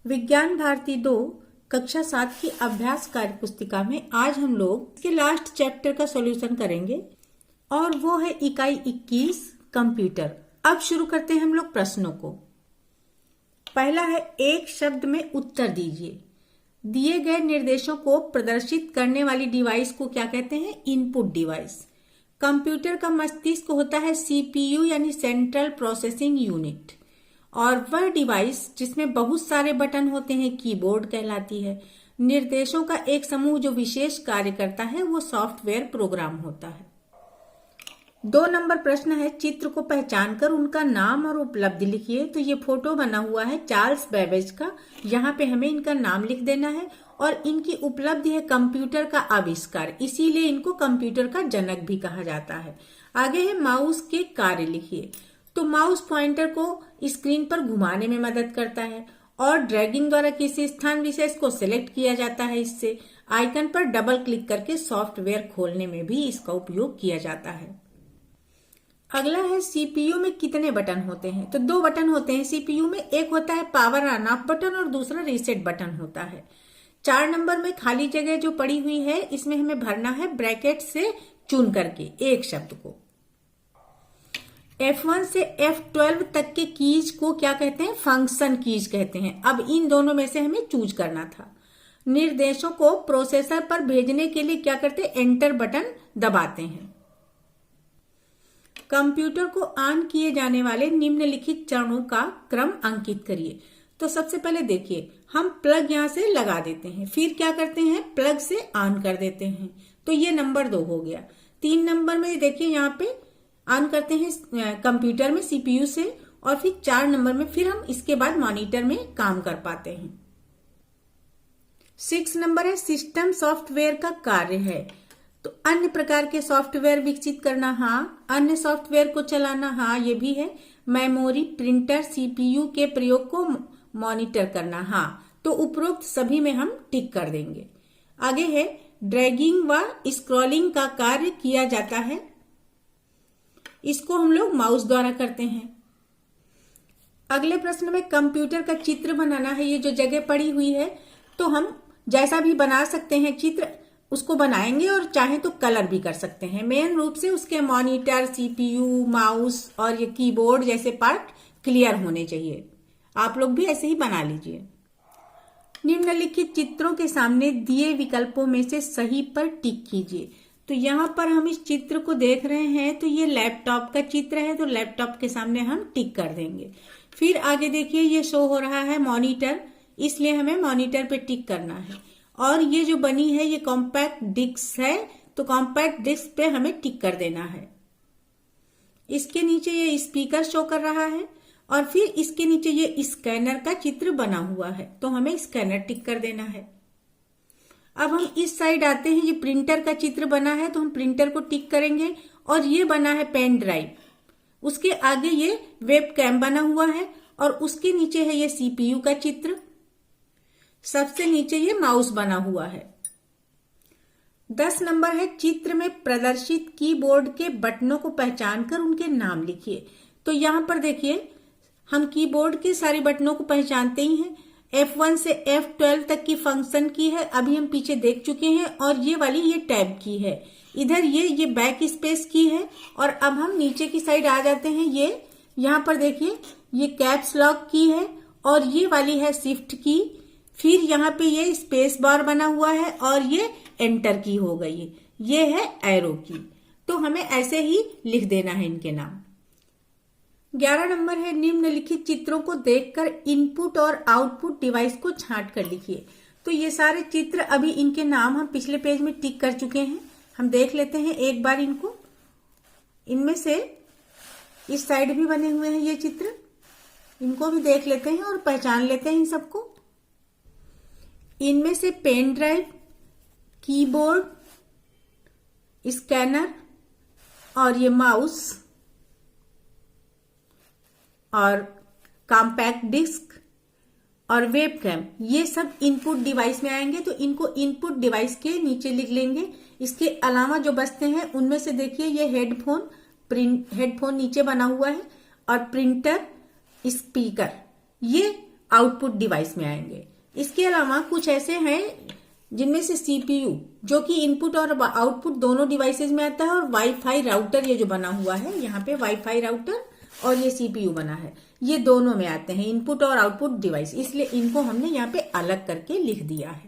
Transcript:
विज्ञान भारती 2 कक्षा 7 की अभ्यास कार्य पुस्तिका में आज हम लोग इसके लास्ट चैप्टर का सॉल्यूशन करेंगे और वो है इकाई 21 कंप्यूटर। अब शुरू करते हैं हम लोग प्रश्नों को। पहला है, एक शब्द में उत्तर दीजिए। दिए गए निर्देशों को प्रदर्शित करने वाली डिवाइस को क्या कहते हैं? Input device. कंप्यूटर का मस्तिष्क होता है सीपीयू यानी सेंट्रल प्रोसेसिंग यूनिट, और वह डिवाइस जिसमें बहुत सारे बटन होते हैं कीबोर्ड कहलाती है। निर्देशों का एक समूह जो विशेष कार्य करता है वो सॉफ्टवेयर प्रोग्राम होता है। 2 नंबर प्रश्न है, चित्र को पहचान कर उनका नाम और उपलब्धि लिखिए। तो ये फोटो बना हुआ है चार्ल्स बेबेज का, यहाँ पे हमें इनका नाम लिख देना है और इनकी उपलब्धि है कंप्यूटर का आविष्कार, इसीलिए इनको कंप्यूटर का जनक भी कहा जाता है। आगे है, माउस के कार्य लिखिए। तो माउस पॉइंटर को स्क्रीन पर घुमाने में मदद करता है और ड्रैगिंग द्वारा किसी स्थान विशेष को सिलेक्ट किया जाता है। इससे आइकन पर डबल क्लिक करके सॉफ्टवेयर खोलने में भी इसका उपयोग किया जाता है। अगला है, सीपीयू में कितने बटन होते हैं? तो 2 बटन होते हैं सीपीयू में, एक होता है पावर ऑन ऑफ बटन और दूसरा रीसेट बटन होता है। 4 नंबर में खाली जगह जो पड़ी हुई है इसमें हमें भरना है ब्रैकेट से चुन करके एक शब्द को। F1 से F12 तक के कीज को क्या कहते हैं? फंक्शन कीज कहते हैं। अब इन दोनों में से हमें चूज करना था। निर्देशों को प्रोसेसर पर भेजने के लिए क्या करते हैं? एंटर बटन दबाते हैं। कंप्यूटर को ऑन किए जाने वाले निम्नलिखित चरणों का क्रम अंकित करिए। तो सबसे पहले देखिए, हम प्लग यहां से लगा देते हैं, फिर क्या करते हैं? प्लग से ऑन कर देते हैं। तो ये नंबर 2 हो गया। 3 नंबर में देखिए यहाँ पे ऑन करते हैं कंप्यूटर में सीपीयू से, और फिर 4 नंबर में फिर हम इसके बाद मॉनिटर में काम कर पाते हैं। 6 नंबर है, सिस्टम सॉफ्टवेयर का कार्य है। तो अन्य प्रकार के सॉफ्टवेयर विकसित करना, हाँ। अन्य सॉफ्टवेयर को चलाना, हाँ, ये भी है। मेमोरी, प्रिंटर, सीपीयू के प्रयोग को मॉनिटर करना, हाँ। तो उपरोक्त सभी में हम टिक कर देंगे। आगे है, ड्रैगिंग व स्क्रॉलिंग का कार्य किया जाता है। इसको हम लोग माउस द्वारा करते हैं। अगले प्रश्न में कंप्यूटर का चित्र बनाना है। ये जो जगह पड़ी हुई है तो हम जैसा भी बना सकते हैं चित्र, उसको बनाएंगे और चाहे तो कलर भी कर सकते हैं। मेन रूप से उसके मॉनिटर, सीपीयू, माउस और ये कीबोर्ड जैसे पार्ट क्लियर होने चाहिए। आप लोग भी ऐसे ही बना लीजिए। निम्नलिखित चित्रों के सामने दिए विकल्पों में से सही पर टिक कीजिए। तो यहाँ पर हम इस चित्र को देख रहे हैं, तो ये लैपटॉप का चित्र है, तो लैपटॉप के सामने हम टिक कर देंगे। फिर आगे देखिए, ये शो हो रहा है मॉनिटर, इसलिए हमें मॉनिटर पे टिक करना है। और ये जो बनी है ये कॉम्पैक्ट डिस्क है, तो कॉम्पैक्ट डिस्क पे हमें टिक कर देना है। इसके नीचे ये स्पीकर शो कर रहा है और फिर इसके नीचे ये स्कैनर का चित्र बना हुआ है, तो हमें स्कैनर टिक कर देना है। अब हम इस साइड आते हैं, ये प्रिंटर का चित्र बना है तो हम प्रिंटर को टिक करेंगे। और ये बना है पेन ड्राइव, उसके आगे ये वेब कैम बना हुआ है और उसके नीचे है ये सीपीयू का चित्र, सबसे नीचे ये माउस बना हुआ है। 10 नंबर है, चित्र में प्रदर्शित कीबोर्ड के बटनों को पहचान कर उनके नाम लिखिए। तो यहां पर देखिए, हम कीबोर्ड के सारे बटनों को पहचानते ही हैं। F1 से F12 तक की फंक्शन की है, अभी हम पीछे देख चुके हैं। और ये वाली ये टैब की है, इधर ये बैक स्पेस की है। और अब हम नीचे की साइड आ जाते हैं। ये यहाँ पर देखिए, ये कैप्स लॉक की है और ये वाली है शिफ्ट की। फिर यहाँ पे ये स्पेस बार बना हुआ है और ये एंटर की हो गई, ये है एरो की। तो हमें ऐसे ही लिख देना है इनके नाम। 11 नंबर है, निम्नलिखित चित्रों को देखकर इनपुट और आउटपुट डिवाइस को छांट कर लिखिए। तो ये सारे चित्र, अभी इनके नाम हम पिछले पेज में टिक कर चुके हैं। हम देख लेते हैं एक बार इनको। इनमें से इस साइड भी बने हुए हैं ये चित्र, इनको भी देख लेते हैं और पहचान लेते हैं इन सबको। इनमें से पेन ड्राइव, कीबोर्ड, स्कैनर और ये माउस और कॉम्पैक्ट डिस्क और वेब कैम, ये सब इनपुट डिवाइस में आएंगे। तो इनको इनपुट डिवाइस के नीचे लिख लेंगे। इसके अलावा जो बचते हैं उनमें से देखिए, ये हेडफोन नीचे बना हुआ है और प्रिंटर, स्पीकर, ये आउटपुट डिवाइस में आएंगे। इसके अलावा कुछ ऐसे हैं जिनमें से सीपीयू जो कि इनपुट और आउटपुट दोनों डिवाइसेज में आता है, और वाईफाई राउटर ये जो बना हुआ है यहाँ पे वाईफाई राउटर और ये सीपीयू बना है, ये दोनों में आते हैं, इनपुट और आउटपुट डिवाइस, इसलिए इनको हमने यहाँ पे अलग करके लिख दिया है।